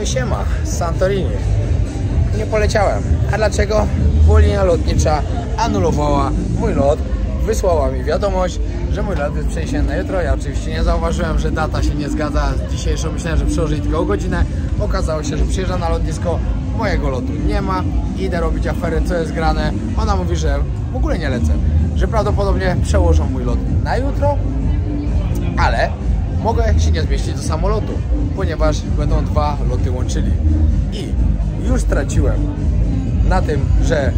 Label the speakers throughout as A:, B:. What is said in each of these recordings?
A: i siema, z Santorini. Nie poleciałem. A dlaczego? Bo linia lotnicza anulowała mój lot. Wysłała mi wiadomość, że mój lot jest przeniesiony na jutro. Ja oczywiście nie zauważyłem, że data się nie zgadza z dzisiejszą. Myślałem, że przełożyli tylko o godzinę. Okazało się, że przyjeżdża na lotnisko. Mojego lotu nie ma. Idę robić afery, co jest grane. Ona mówi, że w ogóle nie lecę. Że prawdopodobnie przełożą mój lot na jutro. Ale mogę się nie zmieścić do samolotu, ponieważ będą dwa loty łączyli. I już straciłem na tym, że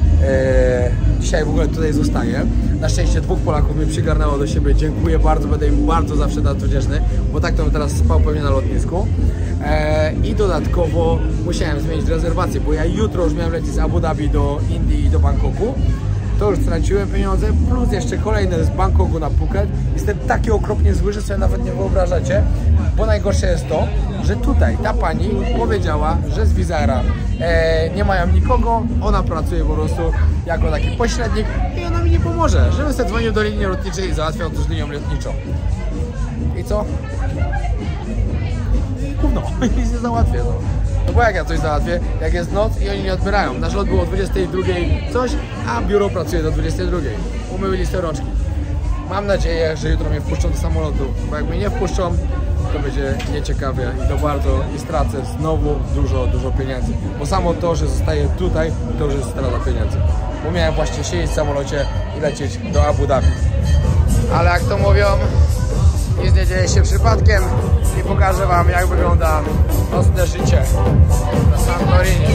A: dzisiaj w ogóle tutaj zostaję. Na szczęście dwóch Polaków mnie przygarnęło do siebie. Dziękuję bardzo, będę im bardzo zawsze wdzięczny, bo tak to bym teraz spał pewnie na lotnisku. I dodatkowo musiałem zmienić rezerwację, bo ja jutro już miałem lecieć z Abu Dhabi do Indii i do Bangkoku. To już straciłem pieniądze, plus jeszcze kolejne z Bangkoku na Phuket. Jestem taki okropnie zły, że sobie nawet nie wyobrażacie, bo najgorsze jest to, że tutaj ta pani powiedziała, że z Wizz Aira nie mają nikogo, ona pracuje po prostu jako taki pośrednik i ona mi nie pomoże, żebym sobie dzwonił do linii lotniczej i załatwiał to z linią lotniczą. I co? No, nic nie załatwię, no. No bo jak ja coś załatwię, jak jest noc i oni nie odbierają. Nasz lot było o 22 coś, a biuro pracuje do 22. Umyli listę rączki. Mam nadzieję, że jutro mnie wpuszczą do samolotu, bo jak mnie nie wpuszczą, to będzie nieciekawie i to bardzo i stracę znowu dużo pieniędzy. Bo samo to, że zostaję tutaj, to już jest strata pieniędzy. Bo miałem właśnie siedzieć w samolocie i lecieć do Abu Dhabi. Ale jak to mówią, nic nie dzieje się przypadkiem i pokażę wam, jak wygląda nocne życie na Santorini.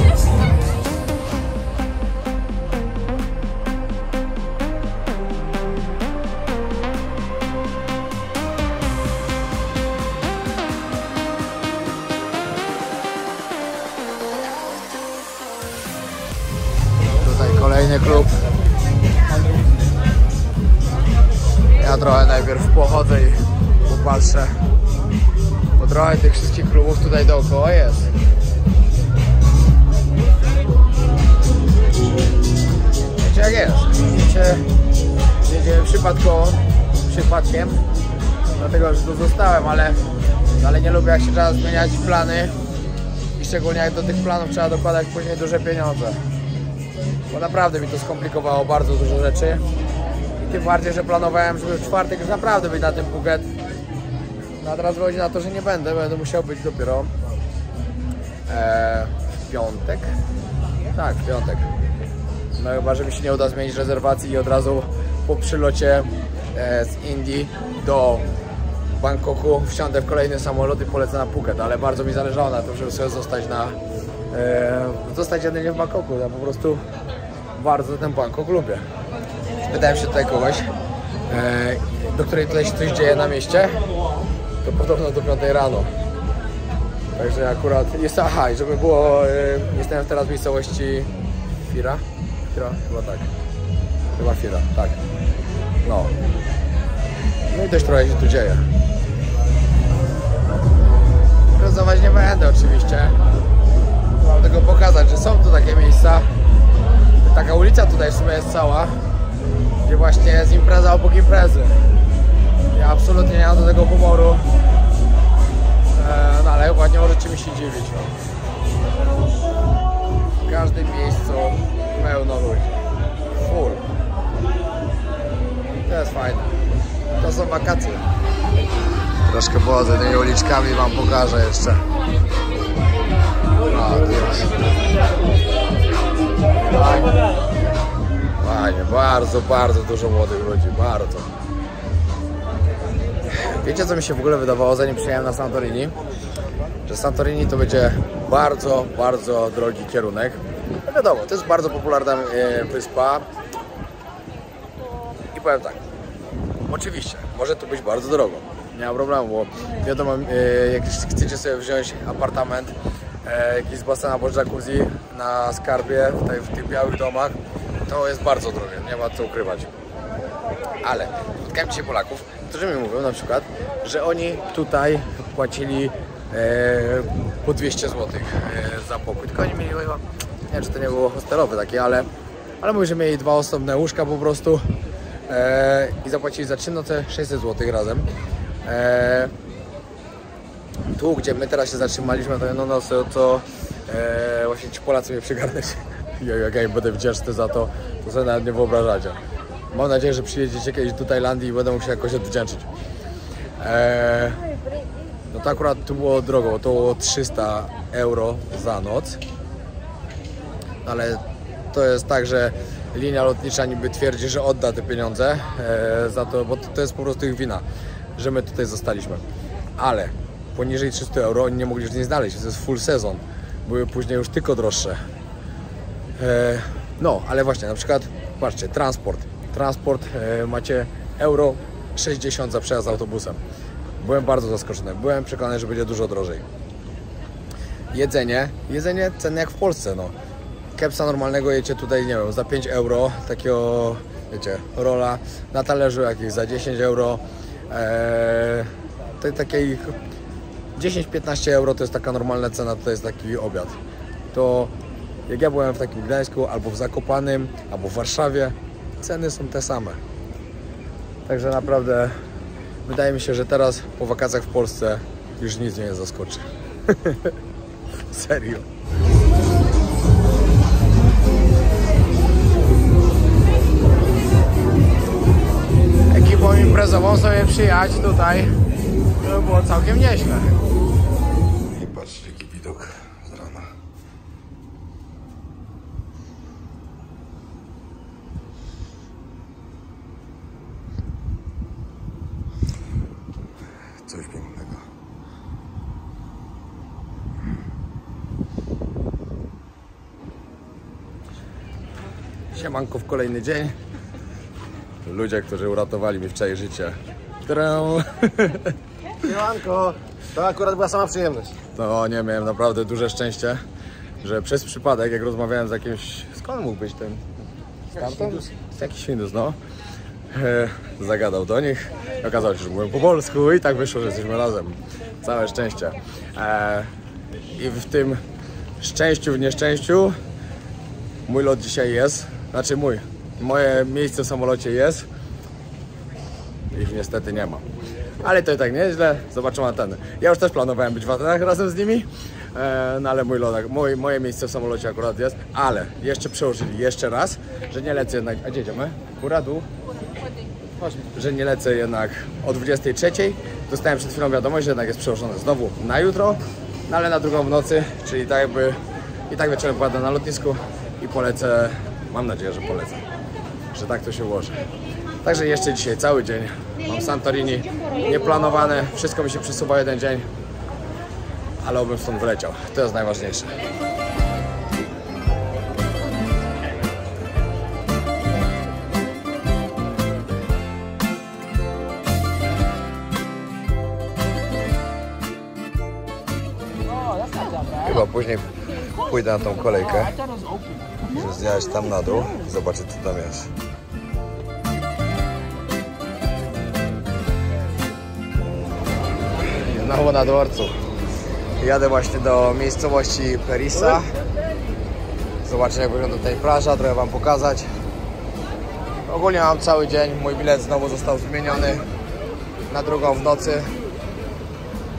A: Tutaj kolejny klub. Ja trochę najpierw pochodzę i popatrzę, bo trochę tych wszystkich klubów tutaj dookoła jest. Wiecie jak jest? Wiecie, jedziemy przypadkiem, dlatego że tu zostałem, ale nie lubię, jak się trzeba zmieniać plany i szczególnie jak do tych planów trzeba dokładać później duże pieniądze, bo naprawdę mi to skomplikowało bardzo dużo rzeczy. Tym bardziej, że planowałem, żeby w czwartek już naprawdę być na tym Phuket. No a teraz wychodzi na to, że nie będę musiał być dopiero w piątek. Tak, w piątek. No chyba, że mi się nie uda zmienić rezerwacji i od razu po przylocie z Indii do Bangkoku wsiądę w kolejny samolot i polecę na Phuket, ale bardzo mi zależało na tym, żeby sobie zostać jedynie w Bangkoku. Ja po prostu bardzo ten Bangkok lubię. Pytałem się tutaj kogoś, do której tutaj się coś dzieje na mieście, to podobno do 5 rano. Także akurat jest, aha, i żeby było, jestem teraz w miejscowości Fira? Chyba tak. Chyba Fira, tak. No. No i dość trochę się tu dzieje. Prezentować nie będę oczywiście. Mam tego pokazać, że są tu takie miejsca. Taka ulica tutaj w sumie jest cała, gdzie właśnie jest impreza obok imprezy. Ja absolutnie nie mam do tego humoru, no ale chyba nie możecie mi się dziwić. W każdym miejscu pełno ludzi. Full. To jest fajne. To są wakacje. Troszkę pochodzę tymi uliczkami, wam pokażę jeszcze. A, tu jest. Fajnie, bardzo dużo młodych ludzi, bardzo. Wiecie, co mi się w ogóle wydawało, zanim przyjechałem na Santorini? Że Santorini to będzie bardzo drogi kierunek. No wiadomo, to jest bardzo popularna wyspa. I powiem tak, oczywiście, może tu być bardzo drogo. Nie ma problemu, bo wiadomo, jak chcecie sobie wziąć apartament, jakiś z basena albo jacuzzi na skarbie, tutaj w tych białych domach, to jest bardzo drogie, nie ma co ukrywać. Ale spotkałem dzisiaj Polaków, którzy mi mówią na przykład, że oni tutaj płacili po 200 zł za pokój. Tylko oni mieli chyba, nie wiem, czy to nie było hostelowe takie, ale mówię, że mieli dwa osobne łóżka po prostu i zapłacili za 3 noce 600 zł razem. Tu, gdzie my teraz się zatrzymaliśmy, to no to właśnie ci Polacy mnie przygarnęli. Jak ja im będę wdzięczny za to, to sobie nawet nie wyobrażacie. Mam nadzieję, że przyjedziecie kiedyś do Tajlandii i będę mógł się jakoś odwdzięczyć. No to akurat tu było drogo, to było 300 euro za noc. Ale to jest tak, że linia lotnicza niby twierdzi, że odda te pieniądze za to, bo to jest po prostu ich wina, że my tutaj zostaliśmy. Ale poniżej 300 euro oni nie mogli już nie znaleźć, to jest full sezon. Były później już tylko droższe. No, ale właśnie, na przykład, patrzcie, transport macie euro 60 za przejazd autobusem. Byłem bardzo zaskoczony, byłem przekonany, że będzie dużo drożej. Jedzenie ceny jak w Polsce, no. Kepsa normalnego jecie tutaj, nie wiem, za 5 euro, takiego, wiecie, rola na talerzu jakieś za 10 euro. Takiej 10-15 euro to jest taka normalna cena, to jest taki obiad. To jak ja byłem w takim Gdańsku, albo w Zakopanym, albo w Warszawie, ceny są te same. Także naprawdę wydaje mi się, że teraz po wakacjach w Polsce już nic mnie nie zaskoczy. Serio. Ekipą imprezową sobie przyjechać tutaj, to było całkiem nieźle.
B: I patrzcie, jaki widok z rana. Coś pięknego.
A: Siemanko w kolejny dzień. Ludzie, którzy uratowali mi wczoraj życie.
C: Siemanko, to akurat była sama przyjemność.
A: No nie, miałem naprawdę duże szczęście, że przez przypadek, jak rozmawiałem z jakimś... Skąd mógł być ten? Jakiś Hindus, no. Zagadał do nich. Okazało się, że mówią po polsku i tak wyszło, że jesteśmy razem. Całe szczęście. I w tym szczęściu, w nieszczęściu mój lot dzisiaj jest. Znaczy moje miejsce w samolocie jest. Ich niestety nie ma. Ale to i tak nieźle, zobaczymy antenę. Ja już też planowałem być w Atenach razem z nimi, no ale moje miejsce w samolocie akurat jest. Ale jeszcze przełożyli jeszcze raz, że nie lecę jednak... A gdzie jedziemy? Góra, dół? Że nie lecę jednak o 23. Dostałem przed chwilą wiadomość, że jednak jest przełożone znowu na jutro, no ale na drugą w nocy, czyli tak jakby... I tak wieczorem pojadę na lotnisku i polecę... Mam nadzieję, że polecę. Że tak to się ułoży. Także jeszcze dzisiaj cały dzień mam Santorini nieplanowane, wszystko mi się przesuwa jeden dzień, ale obym stąd wyleciał, to jest najważniejsze. Chyba później pójdę na tą kolejkę, żeby zjechać tam na dół i zobaczyć, co tam jest. Znowu na dworcu. Jadę właśnie do miejscowości Perissa. Zobaczcie, jak wygląda tutaj plaża, trochę wam pokazać. Ogólnie mam cały dzień, mój bilet znowu został zmieniony na drugą w nocy.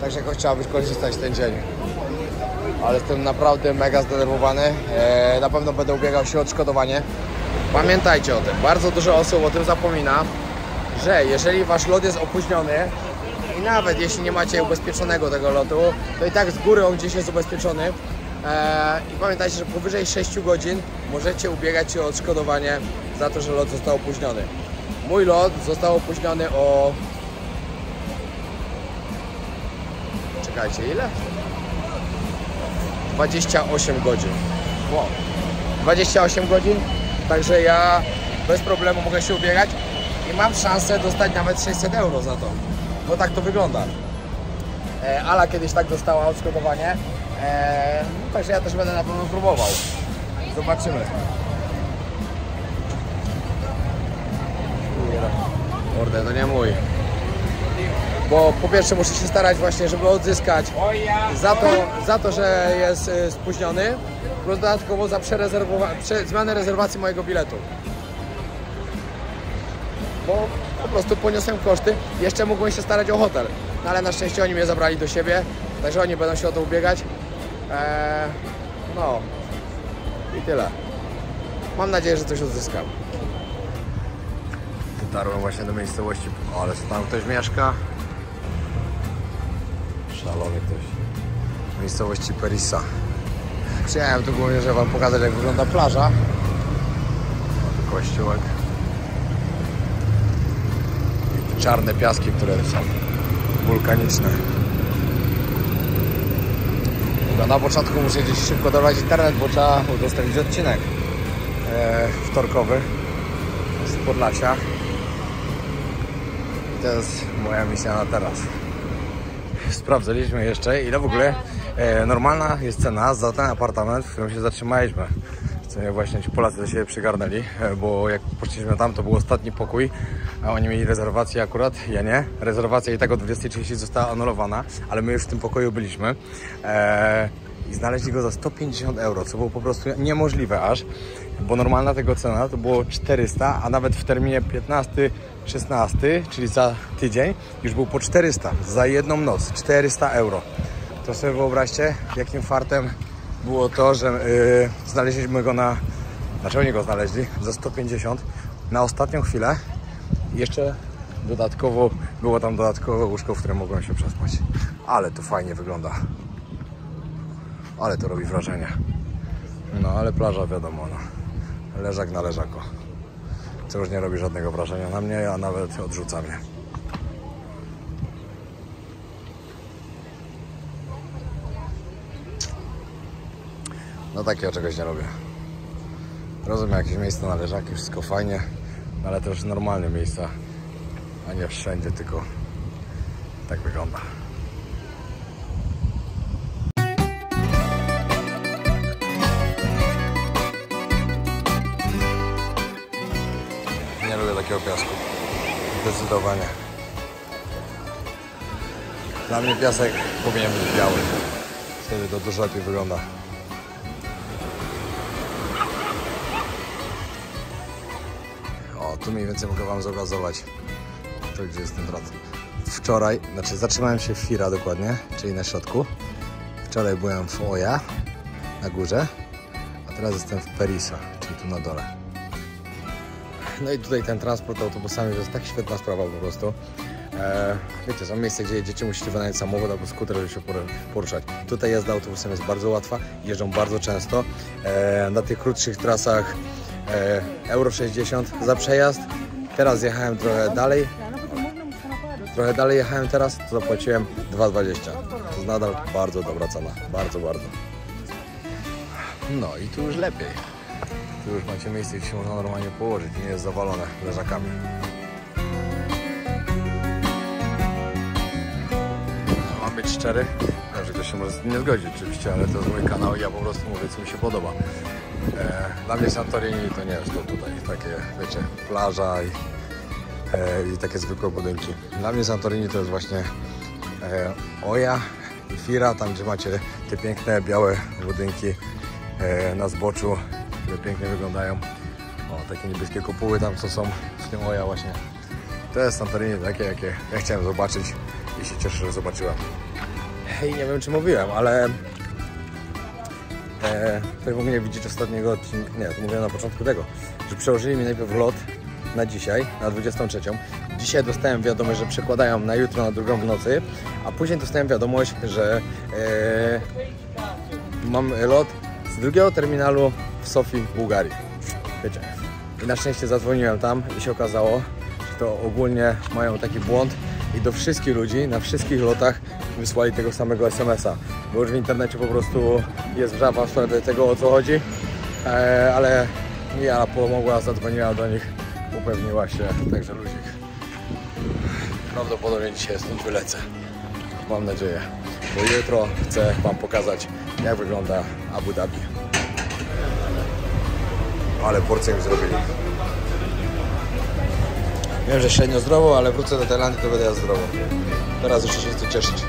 A: Także jakoś trzeba wykorzystać ten dzień. Ale jestem naprawdę mega zdenerwowany. Na pewno będę ubiegał się o odszkodowanie. Pamiętajcie o tym, bardzo dużo osób o tym zapomina, że jeżeli wasz lot jest opóźniony i nawet jeśli nie macie ubezpieczonego tego lotu, to i tak z góry on gdzieś jest ubezpieczony. I pamiętajcie, że powyżej 6 godzin możecie ubiegać się o odszkodowanie za to, że lot został opóźniony. Mój lot został opóźniony o... Czekajcie, ile? 28 godzin. Wow. 28 godzin, także ja bez problemu mogę się ubiegać i mam szansę dostać nawet 600 euro za to, bo tak to wygląda. Ala kiedyś tak dostała odszkodowanie, także ja też będę na pewno próbował. Zobaczymy. Kurde, to nie mój. Bo po pierwsze muszę się starać właśnie, żeby odzyskać za to, że jest spóźniony, plus dodatkowo za zmianę rezerwacji mojego biletu. Bo po prostu poniosłem koszty, jeszcze mógłbym się starać o hotel, no ale na szczęście oni mnie zabrali do siebie Także oni będą się o to ubiegać. No i tyle. Mam nadzieję, że coś odzyskam. Dotarłem właśnie do miejscowości, ale tam ktoś mieszka. Szalony ktoś. W miejscowości Perissa. Przyjechałem tu głównie, żeby wam pokazać, jak wygląda plaża. O, tu kościółek. I te czarne piaski, które są wulkaniczne. Na początku muszę gdzieś szybko dorwać internet, bo trzeba udostępnić odcinek wtorkowy z Podlasia. I to jest moja misja na teraz. Sprawdzaliśmy jeszcze, ile w ogóle normalna jest cena za ten apartament, w którym się zatrzymaliśmy. Co właśnie ci Polacy do siebie przygarnęli, bo jak poszliśmy tam, to był ostatni pokój, a oni mieli rezerwację akurat, ja nie. Rezerwacja i tak o 20:30 została anulowana, ale my już w tym pokoju byliśmy. I znaleźli go za 150 euro, co było po prostu niemożliwe aż, bo normalna tego cena to było 400, a nawet w terminie 15-16, czyli za tydzień, już był po 400 za jedną noc, 400 euro. To sobie wyobraźcie, jakim fartem było to, że znaleźliśmy go znaczy oni go znaleźli za 150 na ostatnią chwilę. I jeszcze dodatkowo było tam dodatkowe łóżko, w którym mogłem się przespać. Ale to fajnie wygląda. Ale to robi wrażenie. No ale plaża wiadomo, no. Leżak na leżaku. Co już nie robi żadnego wrażenia na mnie, a nawet odrzuca mnie. No takiego czegoś nie robię. Rozumiem, jakieś miejsce na leżaki, wszystko fajnie, ale też normalne miejsca, a nie wszędzie, tylko tak wygląda. Nie lubię takiego piasku. Zdecydowanie. Dla mnie piasek powinien być biały. Wtedy to dużo lepiej wygląda. O, tu mniej więcej mogę wam zobrazować to, gdzie jest ten drat. Wczoraj, znaczy zatrzymałem się w Fira dokładnie, czyli na środku. Wczoraj byłem w Oja na górze, a teraz jestem w Perissa, czyli tu na dole. No i tutaj ten transport autobusami to jest tak świetna sprawa po prostu. Wiecie, są miejsca, gdzie jedziecie, musicie wynająć samochód albo skuter, żeby się poruszać. Tutaj jazda autobusem jest bardzo łatwa, jeżdżą bardzo często. Na tych krótszych trasach euro 60 za przejazd. Teraz jechałem trochę dalej. Jechałem teraz, to zapłaciłem 2,20. To jest nadal bardzo dobra cena. Bardzo, bardzo. No i tu już lepiej. Tu już macie miejsce, gdzie się można normalnie położyć. Nie jest zawalone leżakami. No, mam być szczery. Wiem, że ktoś się może nie zgodzić oczywiście, ale to jest mój kanał i ja po prostu mówię, co mi się podoba. Dla mnie Santorini to nie jest to tutaj takie, wiecie, plaża i takie zwykłe budynki. Dla mnie Santorini to jest właśnie Oja i Fira, tam gdzie macie te piękne białe budynki na zboczu, które pięknie wyglądają. O, takie niebieskie kopuły tam co są w tym Oja właśnie. To jest Santorini takie, jakie ja chciałem zobaczyć i się cieszę, że zobaczyłem. I nie wiem, czy mówiłem, ale tak w ogóle widzieć ostatniego odcinka, nie, to mówiłem na początku tego, że przełożyli mi najpierw lot na dzisiaj, na 23. Dzisiaj dostałem wiadomość, że przekładają na jutro, na 2 w nocy, a później dostałem wiadomość, że mam lot z drugiego terminalu w Sofii w Bułgarii. Wiecie. I na szczęście zadzwoniłem tam i się okazało, że to ogólnie mają taki błąd i do wszystkich ludzi, na wszystkich lotach wysłali tego samego SMS-a, bo już w internecie po prostu jest wrzawa w stronę tego, o co chodzi, ale Jara pomogła, zadzwoniła do nich, upewniła się, także luzik. Prawdopodobnie dzisiaj stąd wylecę, mam nadzieję, bo jutro chcę wam pokazać, jak wygląda Abu Dhabi. Ale porcję mi zrobili. Wiem, że średnio zdrowo, ale wrócę do Tajlandii, to będę ja zdrowo. Teraz jeszcze się chcę cieszyć.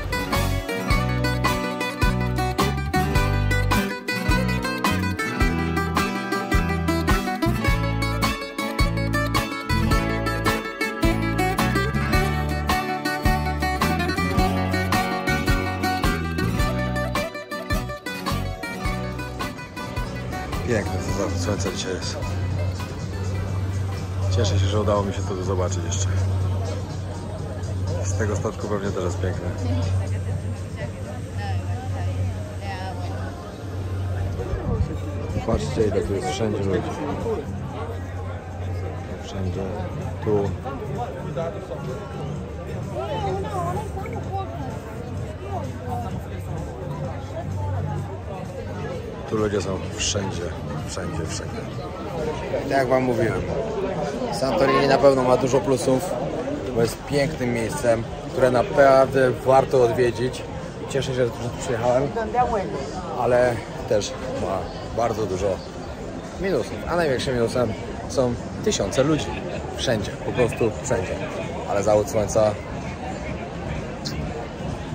B: Piękne to zachód słońca dzisiaj jest. Cieszę się, że udało mi się to tu zobaczyć jeszcze. Z tego statku pewnie też jest piękne. Patrzcie, ile tu jest wszędzie ludzi. Wszędzie. Tu. Tu ludzie są wszędzie.
A: Tak jak wam mówiłem, Santorini na pewno ma dużo plusów, bo jest pięknym miejscem, które naprawdę warto odwiedzić. Cieszę się, że tu przyjechałem, ale też ma bardzo dużo minusów, a największym minusem są tysiące ludzi. Wszędzie, po prostu wszędzie. Ale zachód słońca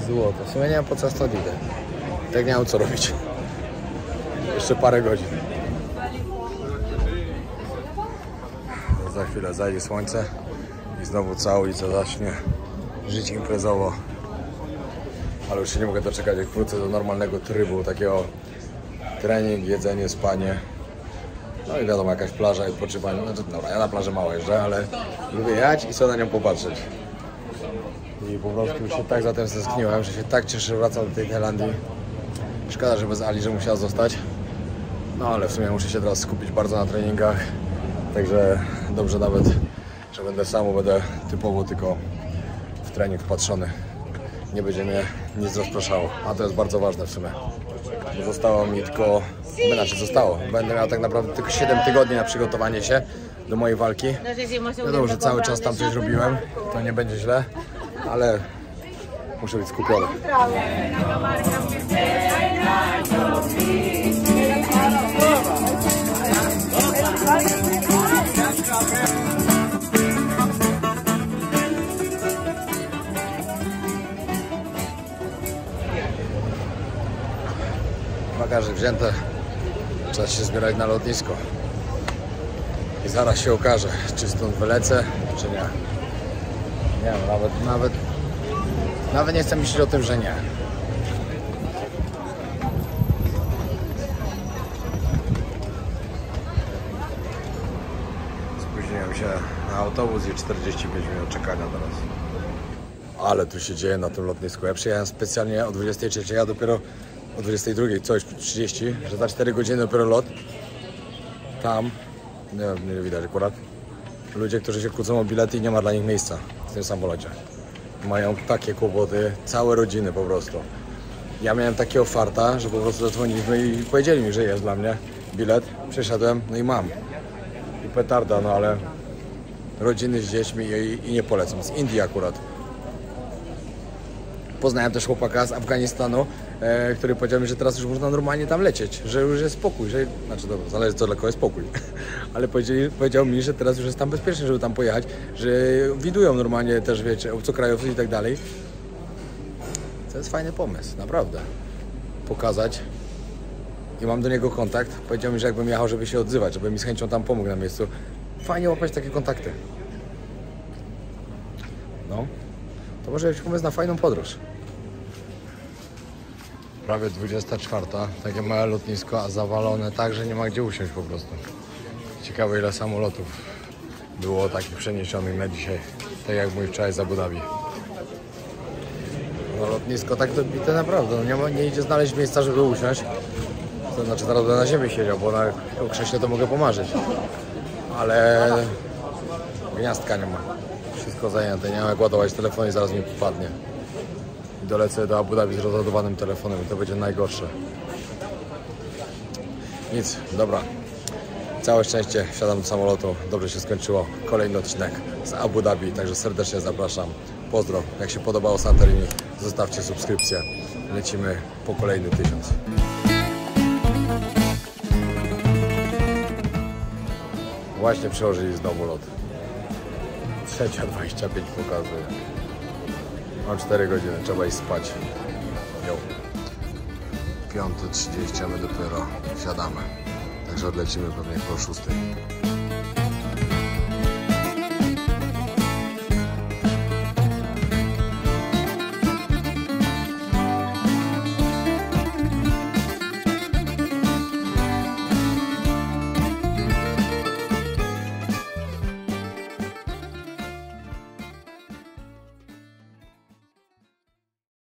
A: złoto. W sumie nie wiem, po co stąd idę. Tak nie mam co robić. Jeszcze parę godzin.
B: Za chwilę zajdzie słońce i znowu cała ulica zacznie żyć imprezowo. Ale już się nie mogę doczekać, jak wrócę do normalnego trybu, takiego trening, jedzenie, spanie. No i wiadomo, jakaś plaża i odpoczywanie. Znaczy, dobra, ja na plażę mało jeżdżę, ale lubię jechać i sobie na nią popatrzeć. I po prostu się tak za tym stęskniłem, że się tak cieszę, że wracam do tej Tajlandii. Szkoda, że bez Ali, że musiała zostać. No ale w sumie muszę się teraz skupić bardzo na treningach. Także dobrze nawet, że będę sam, będę typowo tylko w trening wpatrzony. Nie będzie mnie nic rozpraszało, a to jest bardzo ważne w sumie. Bo zostało mi tylko, zostało. Będę miał tak naprawdę tylko 7 tygodni na przygotowanie się do mojej walki. Wiadomo, że cały czas tam coś robiłem, to nie będzie źle, ale muszę być skupiony.
A: Bagaże wzięte, czas się zbierać na lotnisko i zaraz się okaże, czy stąd wylecę, czy nie. Nie wiem, nawet nie chcę myśleć o tym, że nie.
B: Spóźniłem się na autobus i 45 minut czekania teraz.
A: Ale tu się dzieje na tym lotnisku. Ja przyjechałem specjalnie o 23, a dopiero o 22, coś 30, że za 4 godziny dopiero lot. Tam, nie widać akurat, ludzie, którzy się kłócą o bilety i nie ma dla nich miejsca w tym samolocie. Mają takie kłopoty, całe rodziny po prostu. Ja miałem takiego farta, że po prostu zadzwoniliśmy i powiedzieli mi, że jest dla mnie bilet. Przyszedłem, no i mam. I petarda, no ale rodziny z dziećmi i nie polecam. Z Indii akurat. Poznałem też chłopaka z Afganistanu, który powiedział mi, że teraz już można normalnie tam lecieć, że już jest spokój, że, znaczy dobra, zależy co dla kogo jest spokój, ale powiedział mi, że teraz już jest tam bezpiecznie, żeby tam pojechać, że widują normalnie też, wiecie, obcokrajowców i tak dalej. To jest fajny pomysł, naprawdę. Pokazać i mam do niego kontakt. Powiedział mi, że jakbym jechał, żeby się odzywać, żeby mi z chęcią tam pomógł na miejscu. Fajnie łapać takie kontakty. No, to może być pomysł na fajną podróż. Prawie 24, takie małe lotnisko, a zawalone tak, że nie ma gdzie usiąść po prostu. Ciekawe, ile samolotów było takich przeniesionych na dzisiaj, tak jak mój wczoraj z Abu Dhabi. No lotnisko tak dobite naprawdę, no nie idzie znaleźć miejsca, żeby usiąść. To znaczy teraz będę na ziemi siedział, bo na krześle to mogę pomarzyć. Ale gniazdka nie ma. Wszystko zajęte, nie mam jak ładować telefon i zaraz mi padnie. I dolecę do Abu Dhabi z rozładowanym telefonem i to będzie najgorsze. Nic, dobra. Całe szczęście, wsiadam do samolotu, dobrze się skończyło. Kolejny odcinek z Abu Dhabi, także serdecznie zapraszam. Pozdro, jak się podobało Santorini, zostawcie subskrypcję. Lecimy po kolejny 1000. Właśnie przełożyli znowu lot. 3:25 pokazuje. Mam 4 godziny, trzeba iść spać. 5:30, a my dopiero wsiadamy. Także odlecimy pewnie po 6:00.